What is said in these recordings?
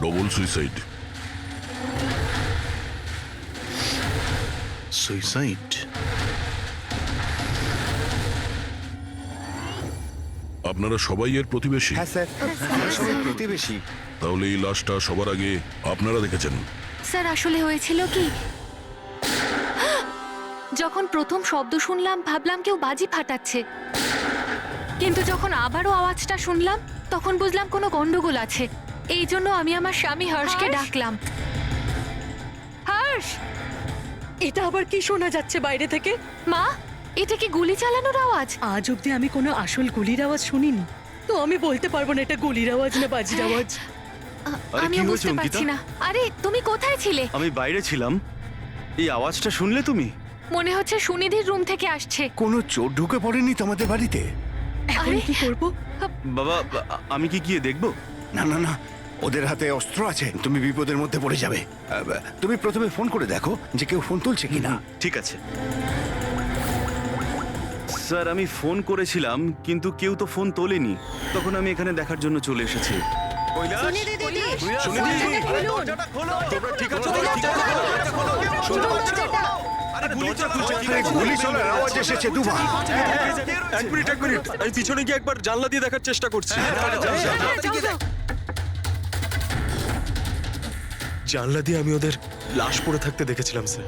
Double suicide. Suicide? আপনারা সবাই এর প্রতিবেশী? হ্যাঁ স্যার, আমরা সবাই প্রতিবেশী। তাহলে এই লাশটা সবার আগে আপনারা দেখেছেন? স্যার আসলে হয়েছিল কি, যখন প্রথম শব্দ শুনলাম ভাবলাম কেউ বাজি ফাটাচ্ছে, কিন্তু যখন আবারও আওয়াজটা শুনলাম তখন বুঝলাম কোনো গন্ডগোল আছে। এই জন্য আমি আমার স্বামী হর্ষকে ডাকলাম। হর্ষ! এটা আবার কি শোনা যাচ্ছে বাইরে থেকে? মা, এটা কি গুলি চালানোর আওয়াজ? আজ অব্দি আমি কোনো আসল গুলির আওয়াজ শুনিনি, তো আমি বলতে পারবো না এটা গুলির আওয়াজ না বাজির আওয়াজ। আরে আমি কি হয়েছে বুঝতে অঙ্কিতা? পারছি না। আরে তুমি কোথায় ছিলে? আমি বাইরে ছিলাম। এই আওয়াজটা শুনলে তুমি? মনে হচ্ছে সুনিধির রুম থেকে আসছে। কোনো চোর ঢুকে পড়েনি তো আমাদের বাড়িতে? এখন আরে, কি করব? বাবা, আমি কি গিয়ে দেখবো? না না না, ওদের হাতে অস্ত্র আছে, তুমি বিপদের মধ্যে পড়ে যাবে। তুমি প্রথমে ফোন করে দেখো যে কেউ ফোন তুলছে কিনা। ঠিক আছে স্যার, আমি ফোন করেছিলাম কিন্তু কেউ তো ফোন তোলেনি। তখন আমি এখানে দেখার জন্য চলে এসেছি। গুলি চলার আওয়াজ এসেছে দুবার। এক মিনিট আমি পিছনে গিয়ে একবার জানলা দিয়ে দেখার চেষ্টা করছি। জানলা দিয়ে আমি ওদের লাশ পড়ে থাকতে দেখেছিলাম স্যার।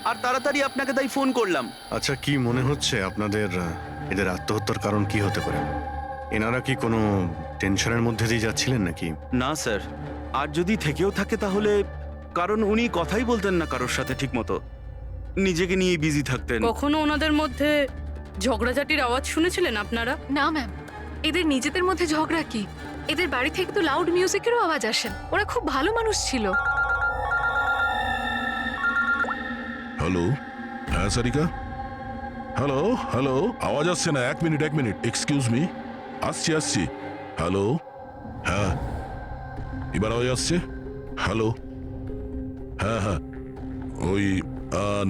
আর তাড়াতাড়ি আপনাকে তাই ফোন করলাম। আচ্ছা, কি মনে হচ্ছে আপনাদের এদের আত্মহত্যার কারণ কি হতে পারে? এনারা কি কোনো টেনশনের মধ্যে দিয়ে যাচ্ছিলেন নাকি? না স্যার, আর যদি থেকেও থাকে তাহলে কারণ উনি কথাই বলতেন না কারোর সাথে ঠিক মতো, নিজেকে নিয়ে বিজি থাকতেন। কখনো ওনাদের মধ্যে ঝগড়াঝাটির আওয়াজ শুনেছিলেন আপনারা? না ম্যাম, এদের নিজেদের মধ্যে ঝগড়া কি? এদের বাড়ি থেকে তো লাউড মিউজিকেরও আওয়াজ আসে। ওরা খুব ভালো মানুষ ছিল। হ্যালো, হ্যাঁ সারিকা, হ্যালো হ্যালো, আওয়াজ আসছে না। এক মিনিট এক্সকিউজ মি, আসছি। হ্যালো, হ্যাঁ এবার আওয়াজ আসছে? হ্যালো, হ্যাঁ ওই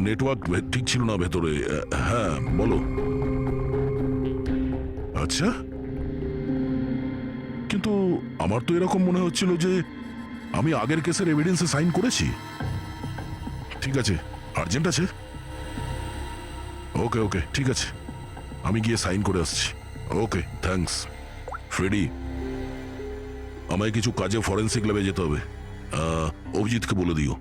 নেটওয়ার্ক ঠিক ছিল না ভেতরে। হ্যাঁ বলো। আচ্ছা, কিন্তু আমার তো এরকম মনে হচ্ছিল যে আমি আগের কেসের এভিডেন্সে সাইন করেছি। ঠিক আছে, আর্জেন্ট আছে? ওকে ঠিক আছে, আমি গিয়ে সাইন করে আসছি। ওকে, থ্যাঙ্কস। ফ্রেডি, আমায় কিছু কাজে ফরেন্সিক ল্যাবে যেতে হবে। অভিজিৎকে বলে দিও।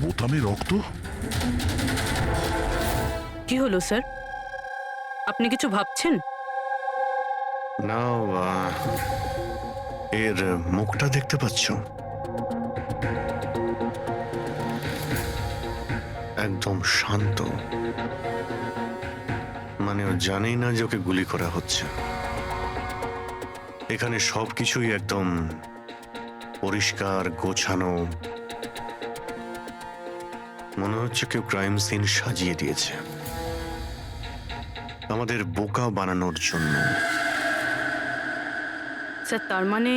বোতামে রক্ত? কি হলো স্যার, আপনি কিছু ভাবছেন? না, এর মুখটা দেখতে পাচ্ছ? একদম শান্ত, মানে ও জানেই না যে ওকে গুলি করা হচ্ছে। এখানে সবকিছুই একদম পরিষ্কার গোছানো, মনে হচ্ছে কেউ ক্রাইম সিন সাজিয়ে দিয়েছে আমাদের বোকা বানানোর জন্য। স্যার, তার মানে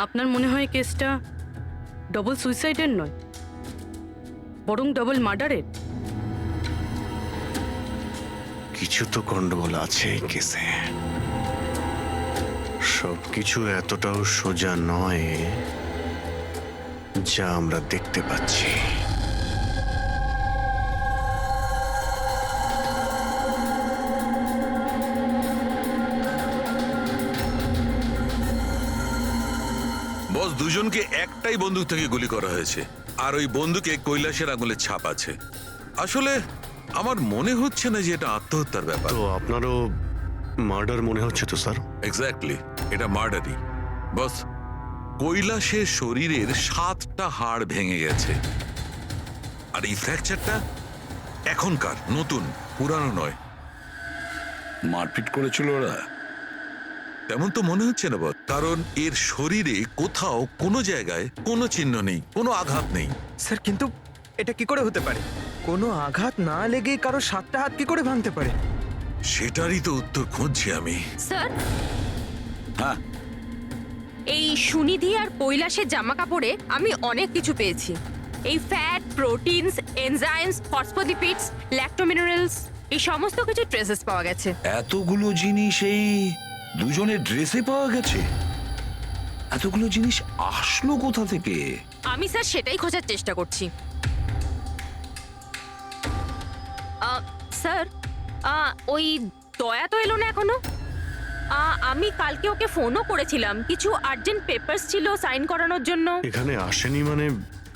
আপনার মনে হয় কেসটা ডবল সুইসাইডের নয়, বরং ডবল মার্ডারের? কিছু তো গন্ডগোল আছে এই কেসে। সবকিছু এতটাও সোজা নয় যা আমরা দেখতে পাচ্ছি। বস, দুজনকে একটাই বন্দুক থেকে গুলি করা হয়েছে, আর ওই বন্দুকে কৈলাসের আঙুলের ছাপ আছে। আসলে আমার মনে হচ্ছে না যে এটা আত্মহত্যার ব্যাপার। তো আপনারও মার্ডার মনে হচ্ছে তো স্যার? এক্স্যাক্টলি, এটা মার্ডারই। বস, কৈলাসের শরীরের 7টা হাড় ভেঙে গেছে। আর এই ফ্র্যাকচারটা এখনকার, নতুন, পুরানো নয়। মারপিট করেছিল ওরা? তেমন তো মনে হচ্ছে না বস, কারণ এর শরীরে কোথাও কোনো জায়গায় কোনো চিহ্ন নেই, কোনো আঘাত নেই। স্যার কিন্তু এটা কি করে হতে পারে? কোনো আঘাত না লেগে কারো 7টা হাত কি করে ভাঙতে পারে? সেটারই তো উত্তর খুঁজছি আমি। স্যার, হ্যাঁ, এই সুনিধি আর কৈলাসের জামা কাপড়ে আমি অনেক কিছু পেয়েছি। এই ফ্যাট, প্রোটিনস, এনজাইমস, ফসফোলিপিডস, ল্যাক্টোমিনারেলস, এই সমস্ত কিছু ট্রেসেস পাওয়া গেছে। এতগুলো জিনিস এই দুজনের ড্রেসে পাওয়া গেছে? এতগুলো জিনিস আসলো কোথা থেকে? আমি স্যার সেটাই খোঁজার চেষ্টা করছি। স্যার, ওই দয়া তো এলো না এখনো। আমি কালকে ওকে ফোনও করেছিলাম, কিছু আর্জেন্ট পেপারস ছিল সাইন করানোর জন্য। এখানে আসেনি মানে?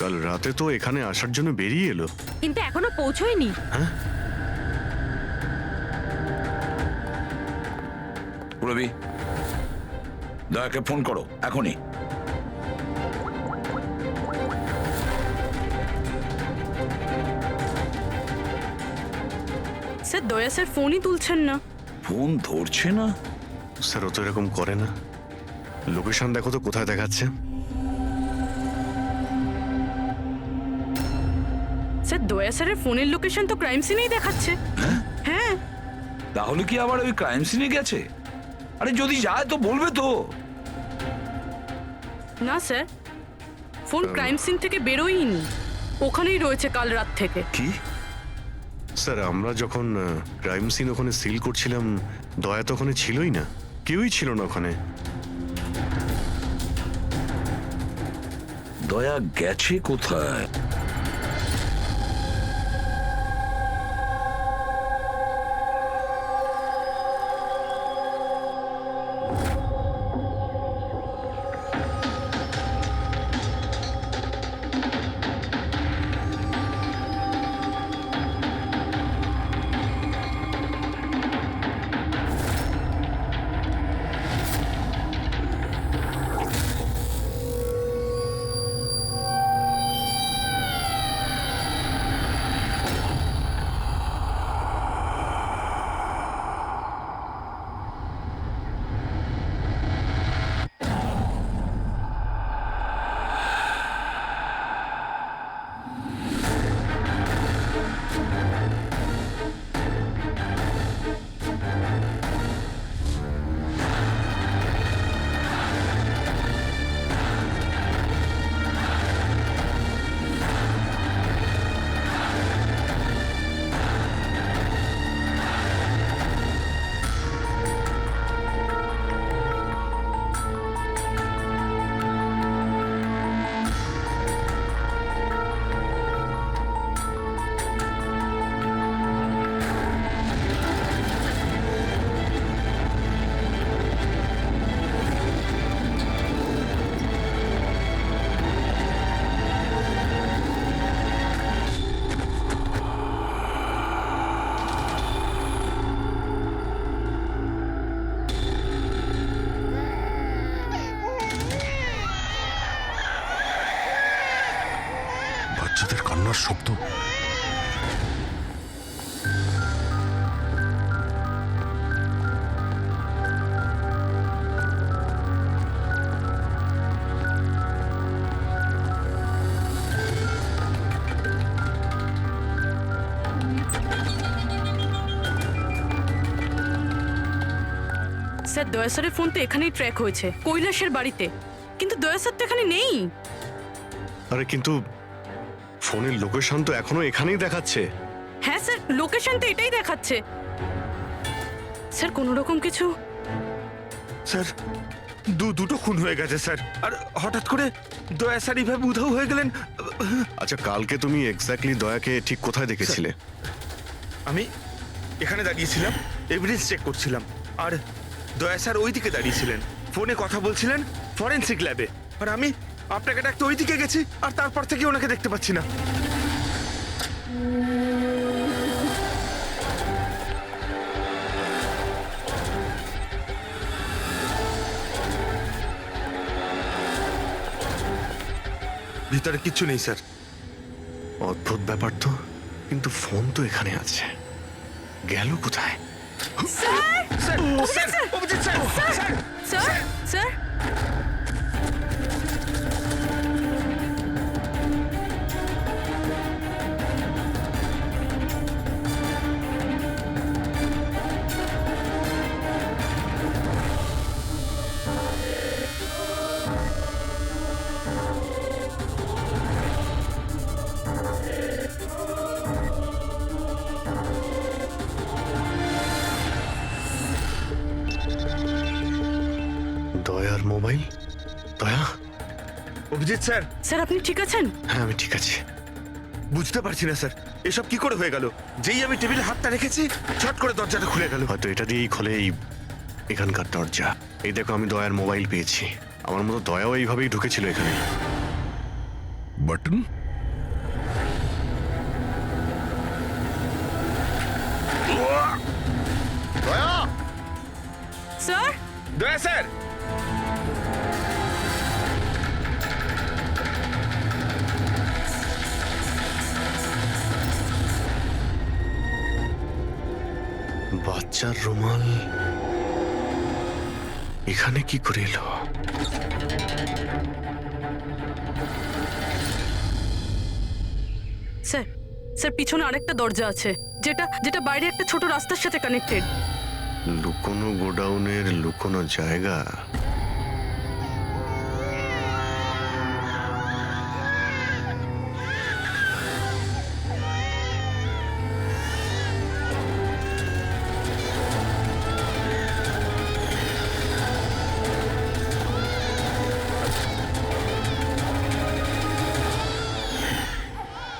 কাল রাতে তো এখানে আসার জন্য বেরিয়ে এলো। কিন্তু এখনো পৌঁছোয়নি। হ্যাঁ, রবি, দয়াকে ফোন করো এখনই। স্যার দয়া স্যার ফোনই তুলছেন না। ফোন ধরছে না? স্যার ও তো এরকম করে না। লোকেশন দেখো তো কোথায় দেখাচ্ছে। স্যার দয়া স্যারের ফোনের লোকেশন তো ক্রাইম সিনেই দেখাচ্ছে। হ্যাঁ। তাহলে কি আবার ওই ক্রাইম সিনে গেছে? আরে যদি যায় তো বলবে তো। না স্যার, ফোন ক্রাইম সিন থেকে বেরোয়নি, ওখানেই রয়েছে কাল রাত থেকে। কি? স্যার আমরা যখন ক্রাইম সিন ওখানে সিল করছিলাম, দয়া তো ওখানে ছিলই না, কেউই ছিল না ওখানে। দয়া গেছে কোথায়? বাচ্চাদের কান্নার শব্দ। স্যার দয়া স্যারের ফোন তো এখানেই ট্র্যাক হয়েছে, কৈলাসের বাড়িতে, কিন্তু দয়া স্যার তো এখানে নেই। আরে কিন্তু ফোনের লোকেশন তো এখনো এখানেই দেখাচ্ছে। হ্যাঁ স্যার, লোকেশন তো এটাই দেখাচ্ছে। স্যার কোনো রকম কিছু? স্যার দুটো খুন হয়ে গেছে স্যার, আর হঠাৎ করে দয়া স্যার এইভাবে উধাও হয়ে গেলেন। আচ্ছা কালকে তুমি এক্স্যাক্টলি দয়াকে ঠিক কোথায় দেখেছিলে? আমি এখানে দাঁড়িয়েছিলাম, এভিডেন্স চেক করছিলাম, আর দয়া স্যার ওইদিকে দাঁড়িয়েছিলেন, ফোনে কথা বলছিলেন ফরেন্সিক ল্যাবে, আর আমি আপনাকে ডাকতে ওইদিকে গেছি, আর তারপর থেকে ওনাকে দেখতে পাচ্ছি না। ভিতরে কিচ্ছু নেই স্যার। অদ্ভুত ব্যাপার তো, কিন্তু ফোন তো এখানে আছে, গেল কোথায়? Sir sir Abhijit sir sir sir sir দয়ার মোবাইল। দয়া, অভিজিৎ স্যার, স্যার আপনি ঠিক আছেন? হ্যাঁ আমি ঠিক আছি। বুঝতে পারছি না স্যার এসব কি করে হয়ে গেল। যেই আমি টেবিলে হাতটা রেখেছি ছট করে দরজাটা খুলে গেল। হয়তো এটা দিয়েই খোলে এখানকার দরজা। এই দেখো, আমি দয়ার মোবাইল পেয়েছি। আমার মতো দয়াও এইভাবেই ঢুকেছিল এখানে। বাটন স্যার দয়া স্যার, বাচ্চার রুমাল এখানে কি করে এলো? স্যার স্যার পিছনে আরেকটা দরজা আছে, যেটা যেটা বাইরে একটা ছোট রাস্তার সাথে কানেক্টেড। লুকোনো গোডাউনের লুকোনো জায়গা।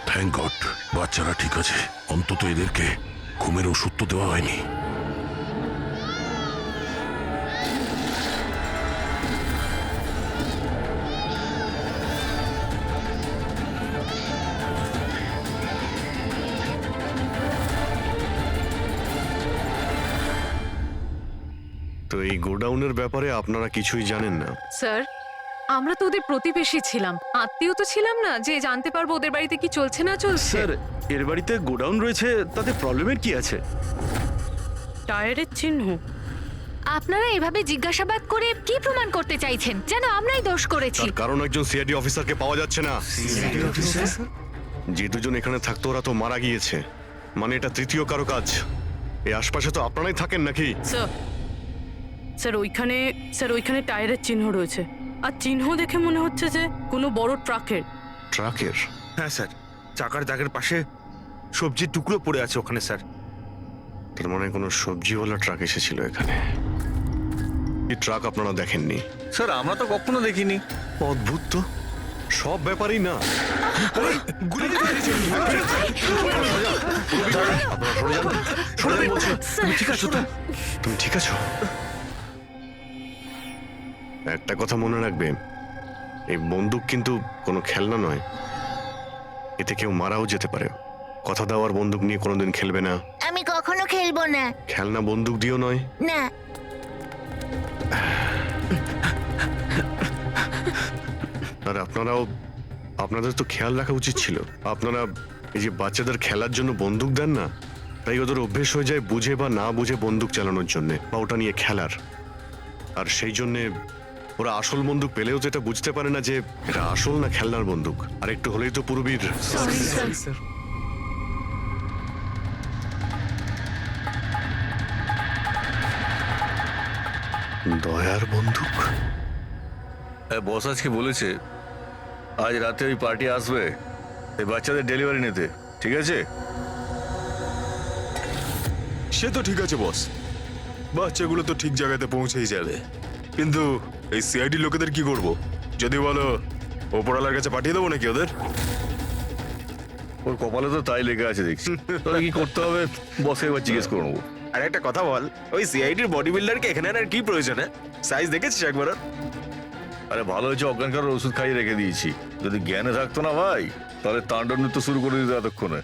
থ্যাংক গড, বাচ্চারা ঠিক আছে। অন্তত এদেরকে ঘুমের ওষুধ তো দেওয়া হয়নি। তো এই গোডাউনের ব্যাপারে আপনারা কিছুই জানেন না? স্যার, আমরা তো ওদের প্রতিবেশী ছিলাম, আত্মীয় তো ছিলাম না যে জানতে পারবো ওদের বাড়িতে কি চলছে না চলছে। স্যার এর বাড়িতে গোডাউন রয়েছে, তাতে প্রবলেমের কি আছে? টায়ারের চিহ্ন। আপনারা এভাবে জিজ্ঞাসাবাদ করে কি প্রমাণ করতে চাইছেন? যেন আমরাই দোষ করেছি। তার কারণ একজন সিআইডি অফিসারকে পাওয়া যাচ্ছে না। যে দুজন এখানে থাকতো ওরা তো মারা গিয়েছে, মানে এটা তৃতীয় কারো কাজ। এই আশপাশে তো আপনারাই থাকেন নাকি? স্যার স্যার ওইখানে টায়ারের চিহ্ন রয়েছে, আর চিহ্ন দেখে মনে হচ্ছে যে কোনো বড় ট্রাকের। ট্রাকের? হ্যাঁ স্যার, চাকার দাগের পাশে সবজির টুকরো পড়ে আছে ওখানে স্যার। তার মানে কোনো সবজিওয়ালা ট্রাক এসেছিল এখানে। এই ট্রাক আপনারা দেখেননি? স্যার আমরা তো কখনো দেখিনি। অদ্ভুত তো, সব ব্যাপারই না। তুমি ঠিক আছো তো? তুমি ঠিক আছো? একটা কথা মনে রাখবে, এই বন্দুক কিন্তু কোনো খেলনা নয়। এতে কেউ মারাও যেতে পারে। কথা দেওয়ার বন্দুক নিয়ে কোনোদিন খেলবে না। আমি কখনো খেলবো না। খেলনা বন্দুক দিয়েও নয়। না। আর আপনাদের তো খেয়াল রাখা উচিত ছিল। আপনারা এই যে বাচ্চাদের খেলার জন্য বন্দুক দেন না, তাই ওদের অভ্যেস হয়ে যায় বুঝে বা না বুঝে বন্দুক চালানোর জন্য বা ওটা নিয়ে খেলার। আর সেই জন্যে ওরা আসল বন্দুক পেলেও তো এটা বুঝতে পারে না যে এটা আসল না খেলনার বন্দুক। আর একটু হলেই তো পুরবীর। দয়ার বন্দুক। বস আজকে বলেছে আজ রাতে ওই পার্টি আসবে এই বাচ্চাদের ডেলিভারি নিতে, ঠিক আছে? সে তো ঠিক আছে বস, বাচ্চাগুলো তো ঠিক জায়গাতে পৌঁছেই যাবে। কিন্তু এই সিআইডি লোকেদের কি করব? যদি বলো ওপরওয়ালার কাছে পাঠিয়ে দেবো নাকি ওদের? ওর কপালে তো তাই লেগে আছে দেখছি। তবে কি করতে হবে বসকে এবার জিজ্ঞেস করে নেবো। আর একটা কথা বল, ওই সিআইডির বডি বিল্ডারকে এখানে আর কি প্রয়োজন? সাইজ দেখেছিস একবার? আরে ভালো হয়েছে অজ্ঞান করার ওষুধ খাইয়ে রেখে দিয়েছি। যদি জ্ঞানে থাকতো না ভাই, তাহলে তাণ্ডব নৃত্য শুরু করে দিত এতক্ষণে।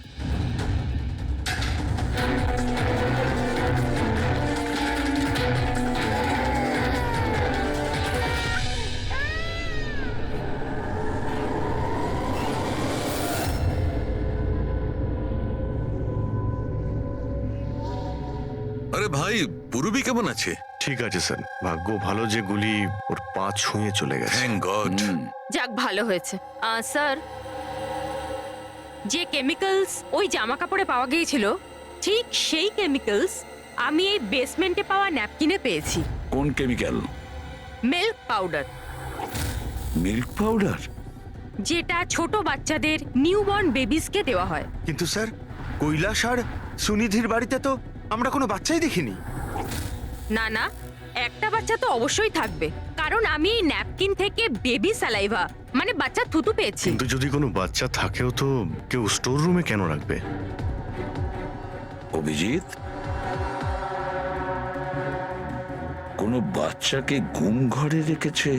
আরে ভাই পুরবি কেমন আছে? ঠিক আছে স্যার, ভাগ্য ভালো যে গুলি ওর পা ছুঁয়ে চলে গেছে। Thank god. যাক ভালো হয়েছে স্যার, যে কেমিক্যালস ওই জামা কাপড়ে পাওয়া গিয়েছিল ঠিক সেই কেমিক্যালস আমি এই বেসমেন্টে পাওয়া ন্যাপকিনে পেয়েছি। কোন chemical? Milk powder, milk powder? যেটা ছোট বাচ্চাদের নিউবর্ন বেবিসকে দেওয়া হয়। কিন্তু স্যার, কৈলাস আর সুনিধির বাড়িতে তো আমরা কোনো বাচ্চাই দেখিনি। না না, একটা বাচ্চা তো অবশ্যই থাকবে, কারণ আমি এই ন্যাপকিন থেকে বেবি স্যালাইভা মানে বাচ্চার থুতু পেয়েছি। কিন্তু যদি কোনো বাচ্চা থাকেও তো কেউ স্টোর রুমে কেন রাখবে? অভিজিৎ, কোনো বাচ্চাকে গুম ঘরে রেখেছে,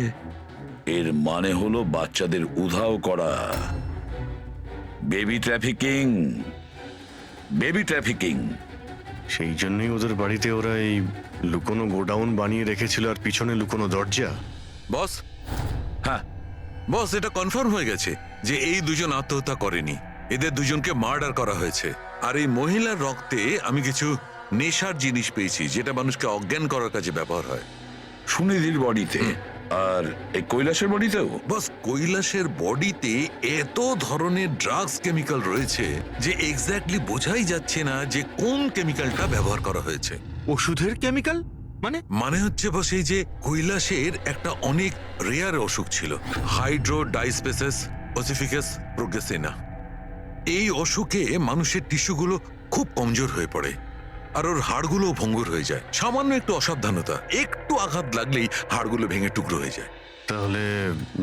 এর মানে হলো বাচ্চাদের উধাও করা। Baby trafficking, baby trafficking. সেই জন্যই ওদের বাড়িতে ওরা এই লুকোনো গোডাউন বানিয়ে রেখেছিল আর পিছনে লুকোনো দরজা। বস, হ্যাঁ, বস এটা কনফার্ম হয়ে গেছে যে এই দুজন আত্মহত্যা করেনি, এদের দুজনকে মার্ডার করা হয়েছে। আর এই মহিলার রক্তে আমি কিছু নেশার জিনিস পেয়েছি যেটা মানুষকে অজ্ঞান করার কাজে ব্যবহার হয়। সুনিধির বডিতে আর এই কৈলাসের বডিতেও? বস, কৈলাসের বডিতে এত ধরনের ড্রাগস কেমিক্যাল রয়েছে যে এক্স্যাক্টলি বোঝাই যাচ্ছে না যে কোন কেমিক্যালটা ব্যবহার করা হয়েছে। ওষুধের কেমিক্যাল মানে? মানে হচ্ছে বস, এই যে কৈলাসের একটা অনেক রেয়ার অসুখ ছিল, হাইড্রো ডাইস্পেসিস ওসিফিকাস প্রোগ্রেসিনা। এই অসুখে মানুষের টিস্যুগুলো খুব কমজোর হয়ে পড়ে আর ওর হাড়গুলো ভঙ্গুর হয়ে যায়। সামান্য একটু অসাবধানতা, একটু আঘাত লাগলেই হাড়গুলো ভেঙে টুকরো হয়ে যায়। তাহলে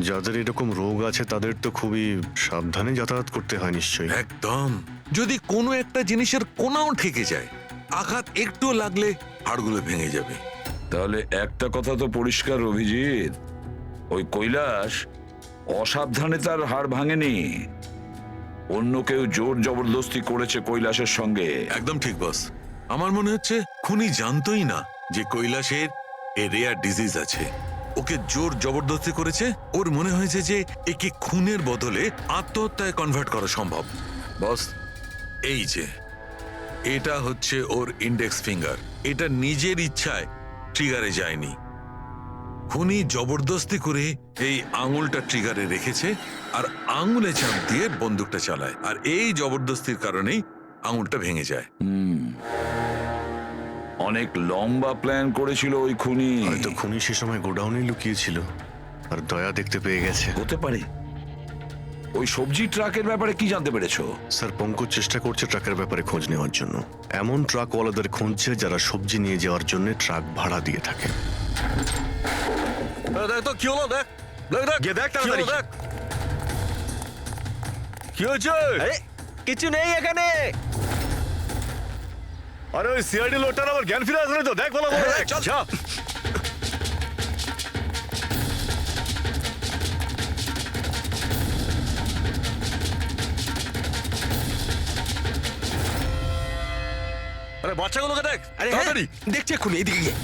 যাদের এরকম রোগ আছে তাদের তো খুবই সাবধানে যাতায়াত করতে হয় নিশ্চয়ই। একদম, যদি কোনো একটা জিনিসের কোনাও ঠেকে যায়, আঘাত একটু লাগলে হাড়গুলো ভেঙে যাবে। তাহলে একটা কথা তো পরিষ্কার অভিজিৎ, ওই কৈলাস অসাবধানে তার হাড় ভাঙেনি, অন্য কেউ জোর জবরদস্তি করেছে কৈলাসের সঙ্গে। একদম ঠিক বস, আমার মনে হচ্ছে খুনি জানতোই না যে কৈলাসের এ রেয়ার ডিজিজ আছে। ওকে জোর জবরদস্তি করেছে, ওর মনে হয়েছে যে একে খুনের বদলে আত্মহত্যায় কনভার্ট করা সম্ভব। বস, এই যে এটা হচ্ছে ওর ইন্ডেক্স ফিঙ্গার, এটা নিজের ইচ্ছায় ট্রিগারে যায়নি, খুনি জবরদস্তি করে এই আঙুলটা ট্রিগারে রেখেছে আর আঙুলে চাপ দিয়ে বন্দুকটা চালায়, আর এই জবরদস্তির কারণেই আঙুলটা ভেঙে যায়। অনেক লম্বা প্ল্যান করেছিল ওই খুনি। হয়তো খুনি সে সময় গোডাউনে লুকিয়েছিল আর দয়া দেখতে পেয়ে গেছে। হতে পারে। ওই সবজি ট্রাকের ব্যাপারে কি জানতে পেরেছো? স্যার, পঙ্কজ চেষ্টা করছে ট্রাকের ব্যাপারে খোঁজ নেওয়ার জন্য। এমন ট্রাকওয়ালাদের খুঁজছে যারা সবজি নিয়ে যাওয়ার জন্য ট্রাক ভাড়া দিয়ে থাকে। দেখ তো কি হলো, দেখ গিয়ে দেখ তাড়াতাড়ি। কি হয়েছে? কিছু নেই এখানে। আরে ওই সিআইডি লোকটার আবার জ্ঞান ফিরে আসলে তো, দেখ বলো যা। আরে বাচ্চাগুলোকে দেখ তাড়াতাড়ি। দেখছি এক্ষুনি, এদিকে গিয়ে।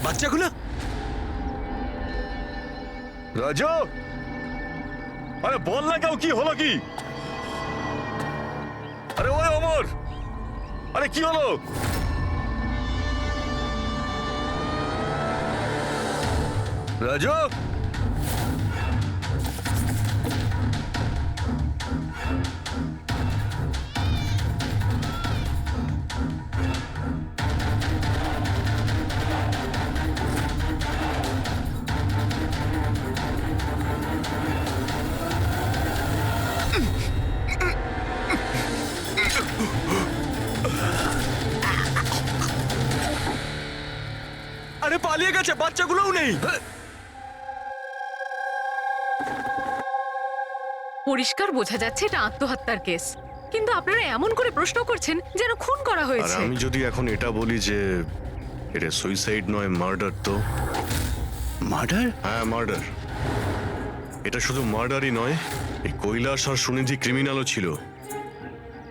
বাচ্চাগুলো রাজু, আরে বল না কেউ, কি হলো কি? আরে ওই অমর, আরে কি হলো? রাজু, আরে পালিয়ে গেছে, বাচ্চাগুলোও নেই। পরিষ্কার বোঝা যাচ্ছে এটা আত্মহত্যার কেস, কিন্তু আপনারা এমন করে প্রশ্ন করছেন যেন খুন করা আর হয়েছে। আমি যদি এখন এটা বলি যে এটা সুইসাইড নয় মার্ডার, তো? মার্ডার? হ্যাঁ, মার্ডার। এটা শুধু মার্ডারই নয়, এই কৈলাস আর সুনিধি ক্রিমিনালও ছিল।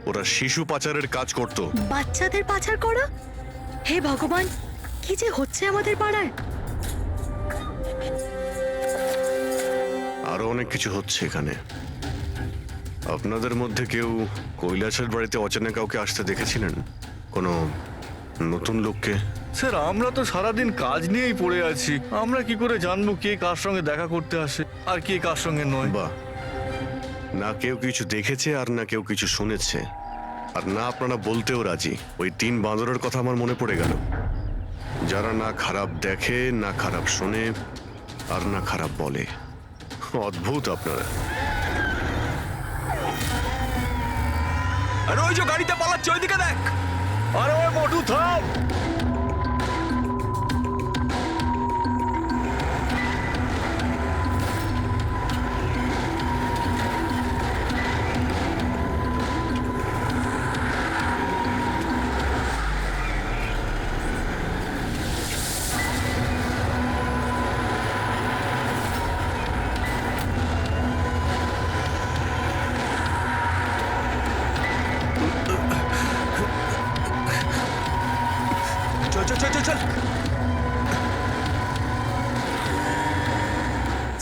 ওরা শিশু পাচারের কাজ করত। বাচ্চাদের পাচার করা? হে ভগবান, কি যে হচ্ছে আমাদের পাড়ায়। আরো অনেক কিছু হচ্ছে এখানে। আপনাদের মধ্যে কেউ কৈলাসের বাড়িতে অচেনা কাউকে আসতে দেখেছিলেন? কোনো নতুন লোককে? স্যার আমরা তো সারাদিন কাজ নিয়েই পড়ে আছি, আমরা কি করে জানবো কে কার সঙ্গে দেখা করতে আসে আর কে কার সঙ্গে নয়। বাহ, না কেউ কিছু দেখেছে আর না কেউ কিছু শুনেছে, আর না আপনারা বলতেও রাজি। ওই 3 বাঁদরের কথা আমার মনে পড়ে গেল, যারা না খারাপ দেখে, না খারাপ শোনে, আর না খারাপ বলে। অদ্ভুত আপনারা। আরে ওই যে গাড়িতে পালাচ্ছে, ওইদিকে দেখ। আরে ওই মোটু থাম। চল চল চল চল চল।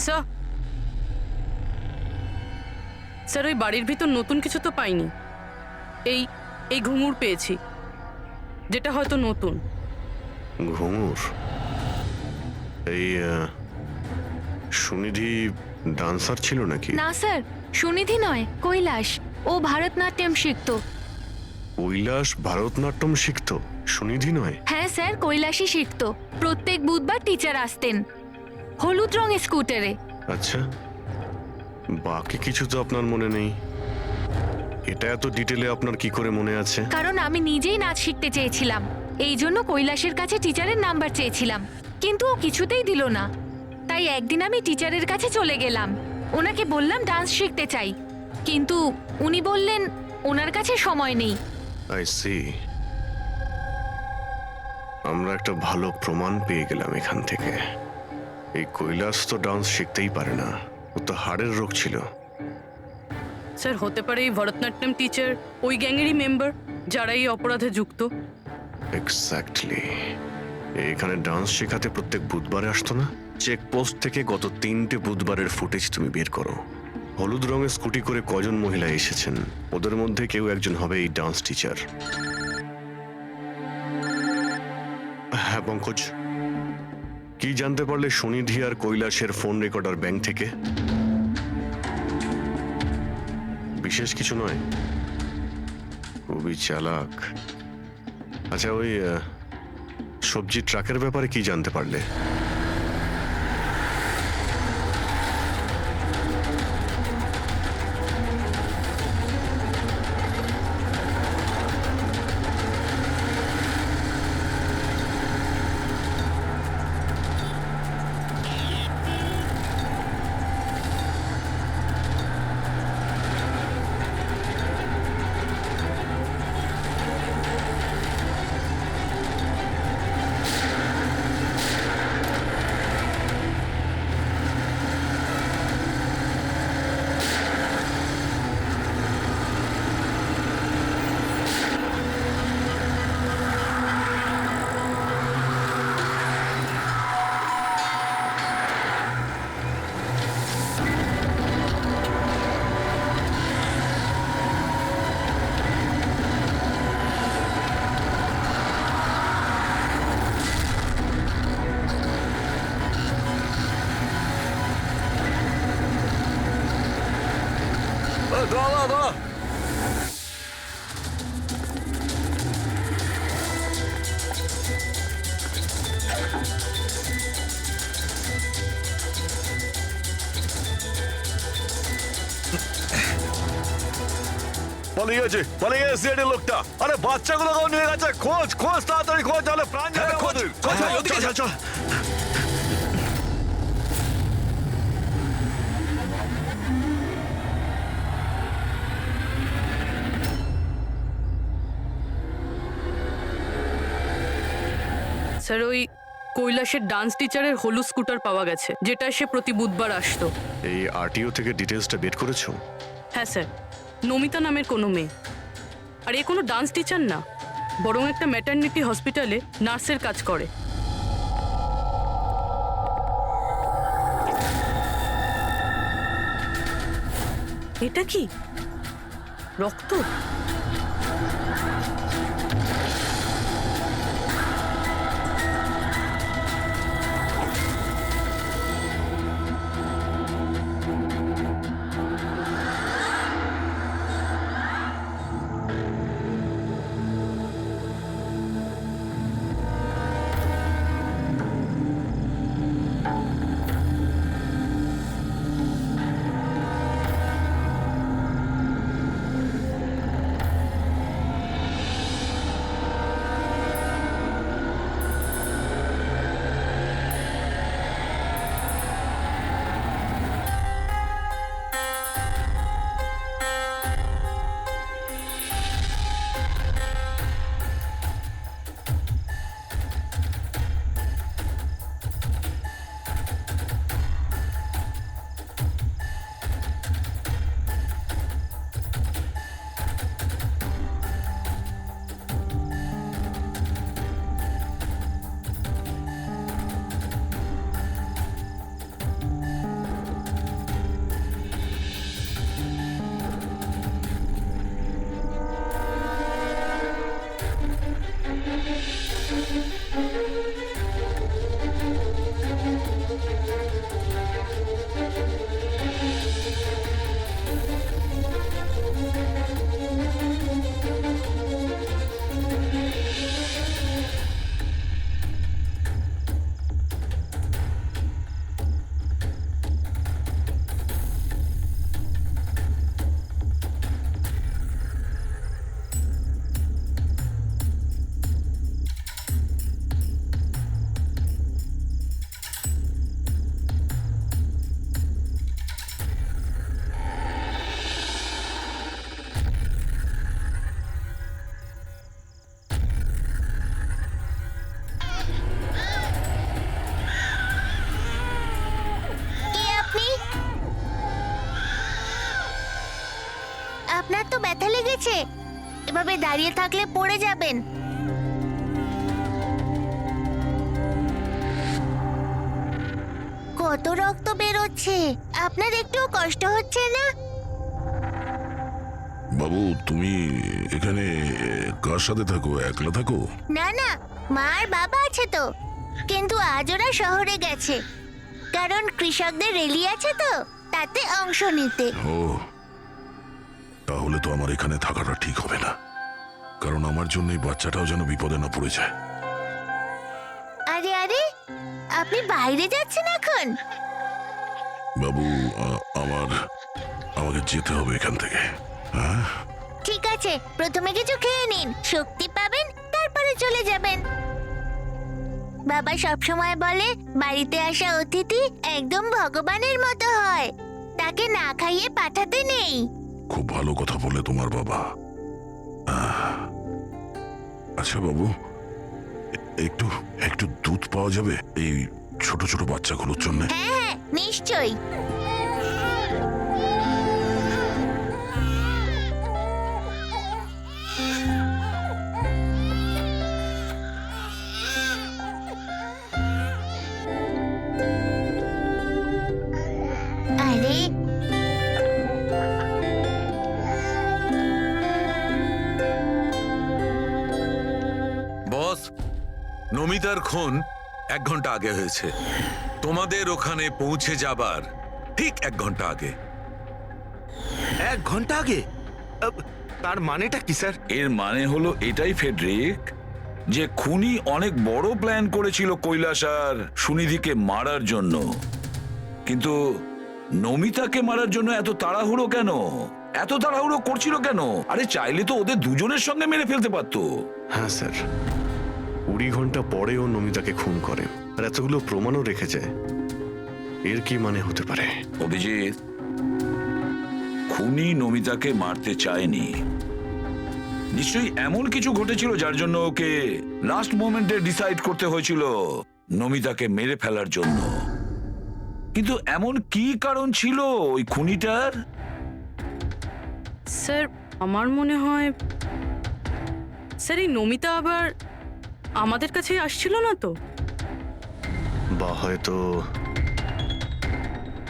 স্যার স্যার ওই বাড়ির ভিতর নতুন কিছু তো পাইনি। এই এই ঘুঙুর পেয়েছি, যেটা হয়তো নতুন। ঘুঙুর? এই সুনিধি ডান্সার ছিল নাকি? না স্যার, সুনিধি নয়, কৈলাস। ও ভারতনাট্যম শিখতো। কৈলাস ভারতনাট্যম শিখতো, সুনিধি নয়? হ্যাঁ স্যার, কৈলাসই শিখতো। প্রত্যেক বুধবার টিচার আসতেন হলুদ রঙের স্কুটারে। আচ্ছা, বাকি কিছু তো আপনার মনে নেই। এটা এত ডিটেলে আপনার কি করে মনে আছে? কারণ আমি নিজেই নাচ শিখতে চেয়েছিলাম, এই জন্য কৈলাসের কাছে টিচারের নাম্বার চেয়েছিলাম, কিন্তু ও কিছুতেই দিল না। তাই একদিন আমি টিচারের কাছে চলে গেলাম, ওনাকে বললাম ডান্স শিখতে চাই, কিন্তু উনি বললেন ওনার কাছে সময় নেই। I see. আমরা একটা ভালো প্রমাণ পেয়ে গেলাম এখান থেকে। এই কৈলাস তো ডান্স শিখতেই পারে না, ও তো হাড়ের রোগ ছিল। স্যার হতে পারে এই ভরতনাট্যম টিচার ওই গ্যাংয়েরই মেম্বার যারা এই অপরাধে যুক্ত। এক্স্যাক্টলি। এখানে ডান্স শেখাতে প্রত্যেক বুধবারে আসতো না? চেকপোস্ট থেকে গত 3টে বুধবারের ফুটেজ তুমি বের করো। হলুদ রঙের স্কুটি করে কজন মহিলা এসেছেন, ওদের মধ্যে কেউ একজন হবে এই ডান্স টিচার। হ্যাঁ পঙ্কজ, কি জানতে পারলে সুনিধি আর কৈলাসের ফোন রেকর্ডার ব্যাংক থেকে? বিশেষ কিছু নয়, খুবই চালাক। আচ্ছা, ওই সবজি ট্রাকের ব্যাপারে কি জানতে পারলে? পালিয়ে গেছে, পালিয়ে গেছে সিআইডি লোকটা। আরে বাচ্চাগুলোকেও নিয়ে গেছে। খোঁজ খোঁজ, তাড়াতাড়ি খোঁজ, তাহলে প্রাণ যাবে আমাদের। চল চল চল। স্যার ওই কৈলাসের ডান্স টিচারের হলুদ স্কুটার পাওয়া গেছে, যেটা সে প্রতি বুধবার আসতো। এই আরটিও থেকে ডিটেলসটা বের করেছো? হ্যাঁ স্যার, নমিতা নামের কোনো মেয়ে। আর এ কোনো ডান্স টিচার না, বরং একটা ম্যাটারনিটি হসপিটালে নার্সের কাজ করে। এটা কি? রক্ত? আপনার তো ব্যথা লেগেছে, এভাবে দাঁড়িয়ে থাকলে পড়ে যাবেন। কত রক্ত বেরোচ্ছে, আপনার একটুও কষ্ট হচ্ছে না? বাবু তুমি এখানে কার সাথে থাকো, একলা থাকো? না না, মা আর বাবা আছে তো, কিন্তু আজ ওরা শহরে গেছে, কারণ কৃষকদের র্যালি আছে তো, তাতে অংশ নিতে। ও, তাহলে তো আমার এখানে থাকাটা ঠিক হবে না, কারণ আমার জন্য এই বাচ্চাটাও যেন বিপদে না পড়ে যায়। আরে আরে, আপনি বাইরে যাচ্ছেন এখন? বাবু আমাকে যেতে হবে এখান থেকে। হ্যাঁ ঠিক আছে, প্রথমে কিছু খেয়ে নিন, শক্তি পাবেন, তারপরে চলে যাবেন। বাবা সবসময় বলে বাড়িতে আসা অতিথি একদম ভগবানের মতো হয়, তাকে না খাইয়ে পাঠাতে নেই। খুব ভালো কথা বলে তোমার বাবা। আচ্ছা বাবু, একটু একটু দুধ পাওয়া যাবে এই ছোট ছোট বাচ্চাগুলোর জন্য? হ্যাঁ হ্যাঁ, নিশ্চয়ই। আরে বস, নমিতার খুন 1 ঘন্টা আগে হয়েছে, তোমাদের ওখানে পৌঁছে যাবার ঠিক 1 ঘন্টা আগে। 1 ঘন্টা আগে? তার মানেটা কি স্যার? এর মানে হলো এটাই ফেডরিক, যে খুনি অনেক বড় প্ল্যান করেছিল কৈলাস আর সুনিধিকে মারার জন্য, কিন্তু নমিতাকে মারার জন্য এত তাড়াহুড়ো কেন? এত তাড়াহুড়ো করছিল কেন? আরে চাইলে তো ওদের দুজনের সঙ্গে মেরে ফেলতে পারতো। হ্যাঁ স্যার, 20 ঘন্টা পরেও নমিতাকে খুন করে, আর এতগুলো প্রমাণও রেখেছে। এর কি মানে হতে পারে? অভিজিৎ, খুনি নমিতাকে মারতে চায়নি, নিশ্চয়ই এমন কিছু ঘটেছিল যার জন্য ওকে লাস্ট মোমেন্টে ডিসাইড করতে হয়েছিল নমিতাকে মেরে ফেলার জন্য। কিন্তু এমন কি কারণ ছিল ওই খুনিটার? স্যার আমার মনে হয় স্যার এই নমিতা আবার আমাদের কাছে আসছিল না তো? বা হয়তো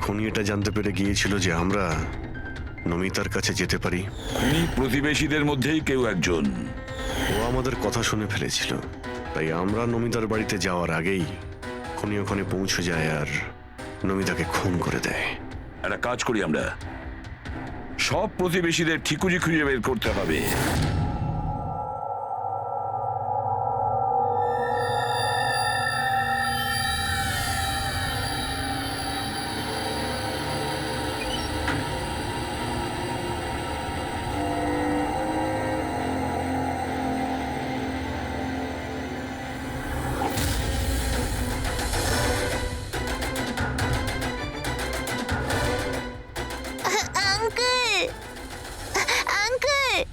খুনি এটা জানতে পেরে গিয়েছিল যে আমরা নমিতার কাছে যেতে পারি? খুনি প্রতিবেশীদের মধ্যেই কেউ একজন। ও আমাদের কথা শুনে ফেলেছিল, তাই আমরা নমিতার বাড়িতে যাওয়ার আগেই খুনি ওখানে পৌঁছে যায় আর নমিতাকে খুন করে দেয়। একটা কাজ করি আমরা, সব প্রতিবেশীদের ঠিকুজি খুঁজে বের করতে হবে। আঙ্কেল আঙ্কেল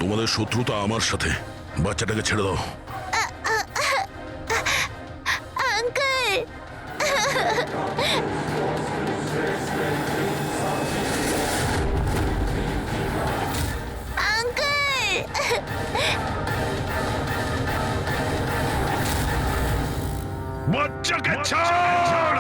তোমাদের শত্রুতা আমার সাথে, বাচ্চাটাকে ছেড়ে দাও। আঙ্কেল আঙ্কেল বাচ্চাকে ছাড়!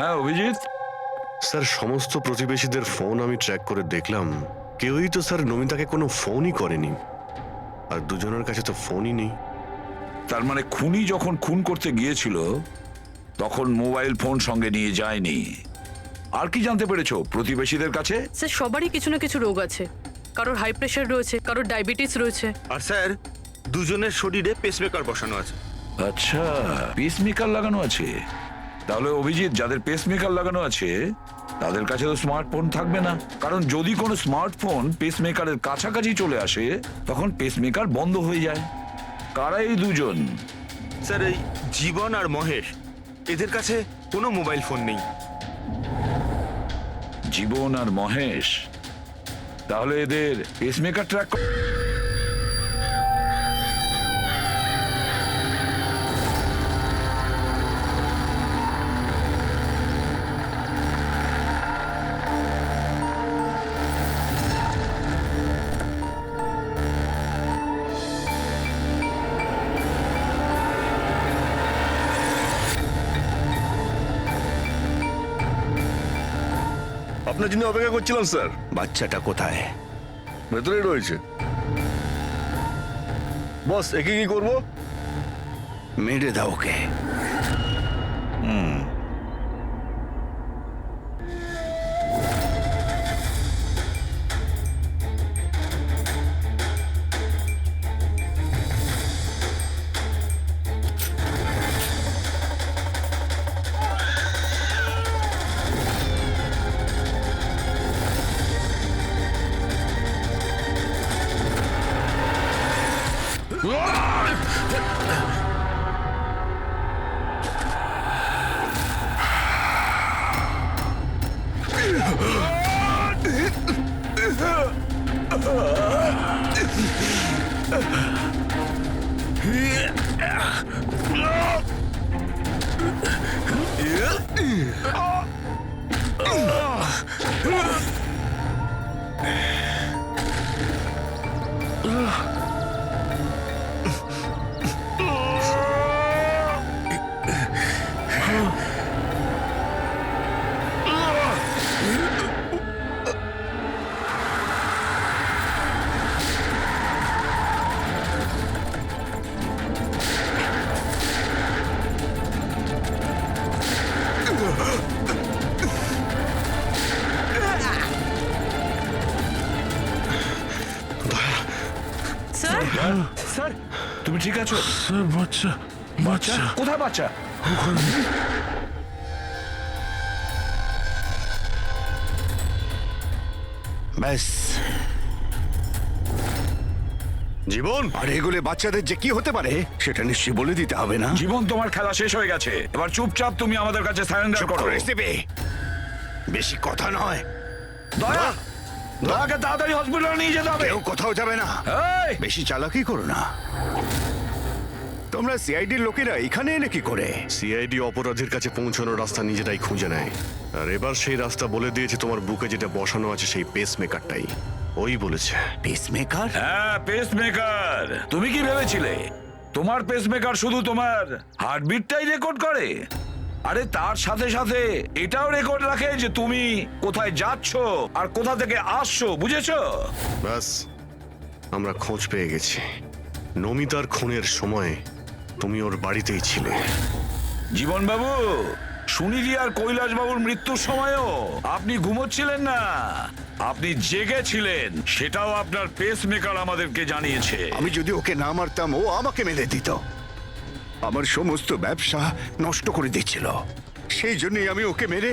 হ্যাঁ অভিজিৎ, স্যার, সমস্ত প্রতিবেশীদের ফোন আমি ট্র্যাক করে দেখলাম, কেউই তো স্যার নমিতাকে কোনো ফোনই করেনি, আর দুজনের কাছে তো ফোনই নেই। তার মানে খুনি যখন খুন করতে গিয়েছিল তখন মোবাইল ফোন সঙ্গে নিয়ে যায়নি। আর কি জানতে পেরেছো প্রতিবেশীদের কাছে? স্যার, সবারই কিছু না কিছু রোগ আছে। কারোর হাই প্রেশার রয়েছে, কারোর ডায়াবেটিস রয়েছে। আর স্যার, দুজনের শরীরে পেসমেকার বসানো আছে। আচ্ছা, পেসমেকার লাগানো আছে। তাহলে অভিজিৎ, যাদের পেসমেকার লাগানো আছে তাদের কাছে তো স্মার্টফোন থাকবে না, কারণ যদি কোনো স্মার্টফোন পেসমেকারের কাছাকাছি চলে আসে তখন পেসমেকার বন্ধ হয়ে যায়। কারা এই দুজন? স্যার, এই জীবন আর মহেশ, এদের কাছে কোনো মোবাইল ফোন নেই। জীবন আর মহেশ? তাহলে এদের পেসমেকার ট্র্যাক আপনার জন্য অপেক্ষা করছিলাম স্যার। বাচ্চাটা কোথায়? ভেতরেই রয়েছে। বস, একে কি করবো? মেরে দাও ওকে। স্যার, তুমি ঠিক আছো? স্যার, বাচ্চা বাচ্চা কোথায় বাচ্চা? ব্যাস, জীবন, আর এগুলো বাচ্চাদের যে কি হতে পারে সেটা নিশ্চয়ই বলে দিতে হবে না? জীবন, তোমার খেলা শেষ হয়ে গেছে। এবার চুপচাপ তুমি আমাদের কাছে সারেন্ডার চুপ করো। করে এসেবে। বেশি কথা নয়। দয়া, দয়াকে তাড়াতাড়ি হসপিটালে নিয়ে যেতে হবে। কেউ কোথাও যাবে না। এই, বেশি চালাকি করো না। তোমরা সিআইডির লোকেরা এখানে এলে কি করে? সিআইডি অপরাধীর কাছে পৌঁছানোর রাস্তা নিজেরাই খুঁজে নেয়, আর এবার সেই রাস্তা বলে দিয়েছে তোমার বুকে যেটা বসানো আছে সেই পেসমেকারটাই। ওই বলেছে। পেসমেকার? হ্যাঁ, পেসমেকার। তুমি কি ভেবেছিলে তোমার পেসমেকার শুধু তোমার হার্টবিটটাই রেকর্ড করে? আরে তার সাথে সাথে এটাও রেকর্ড রাখে যে তুমি কোথায় যাচ্ছ আর কোথা থেকে আসছো, বুঝেছো? ব্যাস, আমরা খোঁজ পেয়ে গেছি। নমিতার খুনের সময় তুমি ওর বাড়িতেই ছিলে। জীবন বাবু, সুনিধি আর কৈলাস বাবুর মৃত্যুর সময়ও আপনি ঘুমোচ্ছিলেন না, আপনি জেগেছিলেন। সেটাও আপনার পেসমেকার আমাদেরকে জানিয়েছে। আমি যদি ওকে না মারতাম ও আমাকে মেরে দিত। আমার সমস্ত ব্যবসা নষ্ট করে দিচ্ছিল। সেই জন্যই আমি ওকে মেরে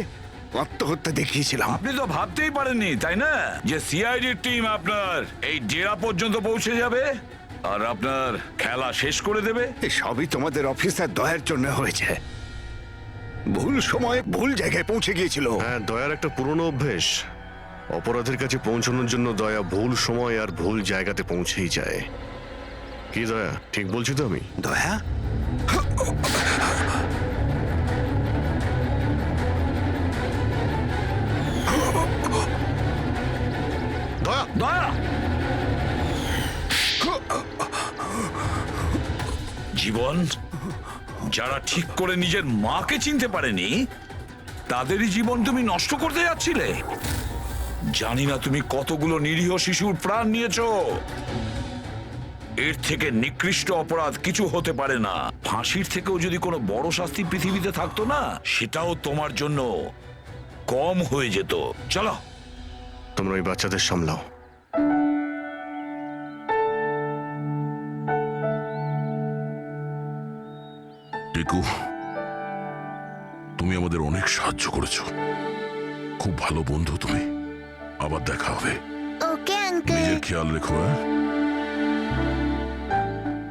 আত্মহত্যা দেখিয়েছিলাম। আপনি তো ভাবতেই পারেননি, তাই না, যে সিআইডির টিম আপনার এই ডেরা পর্যন্ত পৌঁছে যাবে আর আপনার খেলা শেষ করে দেবে। সবই তোমাদের অফিসার দয়ার জন্য হয়েছে। ভুল সময়ে ভুল জায়গায় পৌঁছে গিয়েছিল। হ্যাঁ, দয়ার একটা পুরনো অভ্যেস। অপরাধের কাছে পৌঁছানোর জন্য দয়া ভুল সময় আর ভুল জায়গাতে পৌঁছেই যায়। কি দয়া, ঠিক বলছি তো আমি? দয়া? দয়া, দয়া! জীবন, যারা ঠিক করে নিজের মাকে চিনতে পারেনি তাদেরই জীবন তুমি নষ্ট করতে যাচ্ছিলে। জানি না তুমি কতগুলো নিরীহ শিশুর প্রাণ নিয়েছো। এর থেকে নিকৃষ্ট অপরাধ কিছু হতে পারে না। ফাঁসির থেকেও যদি কোনো বড় শাস্তি পৃথিবীতে থাকতো না, সেটাও তোমার জন্য কম হয়ে যেত। চলো, তোমরা ওই বাচ্চাদের সামলাও। টিকু, তুমি আমাদের অনেক সাহায্য করেছো। খুব ভালো বন্ধু তুমি। আবার দেখা হবে। Okay uncle. নিজের খেয়াল রেখো। হ্যাঁ,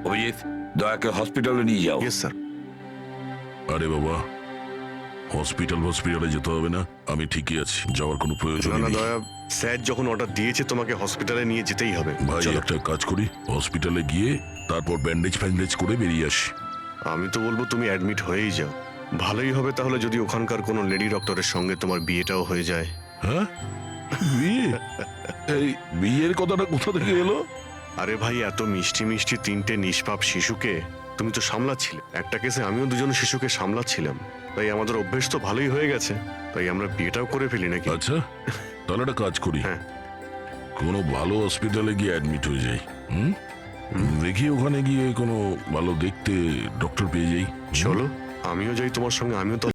অভিজিৎ, দয়াকে হসপিটালে নিয়ে যাও। Yes sir. আরে বাবা, হসপিটালে যেতে হবে না। আমি ঠিকই আছি, যাওয়ার কোনো প্রয়োজন না না নেই। দয়া, স্যার যখন অর্ডার দিয়েছে তোমাকে হসপিটালে নিয়ে যেতেই হবে। ভাই, চলো। একটা কাজ করি, হসপিটালে গিয়ে তারপর ব্যান্ডেজ করে বেরিয়ে আসি। আমি তো বলবো তুমি অ্যাডমিট হয়েই যাও। ভালোই হবে তাহলে যদি ওখানকার কোনো লেডি ডক্টরের সঙ্গে তোমার বিয়েটাও হয়ে যায়। হ্যাঁ, বিয়ে? এই বিয়ের কথাটা কোথা থেকে এলো? আরে ভাই, এত মিষ্টি মিষ্টি তিনটে নিষ্পাপ শিশুকে তুমি তো সামলাচ্ছিলে। একটা কেসে আমিও দুজন শিশুকে সামলাচ্ছিলাম। তাই আমাদের অভ্যেস তো ভালোই হয়ে গেছে। তাই আমরা বিয়েটাও করে ফেলি নাকি? আচ্ছা, তাহলে একটা কাজ করি, হ্যাঁ, কোনো ভালো হসপিটালে গিয়ে অ্যাডমিট হয়ে যাই। দেখি ওখানে গিয়ে কোনো ভালো দেখতে ডক্টর পেয়ে যাই। চলো আমিও যাই তোমার সঙ্গে। আমিও তো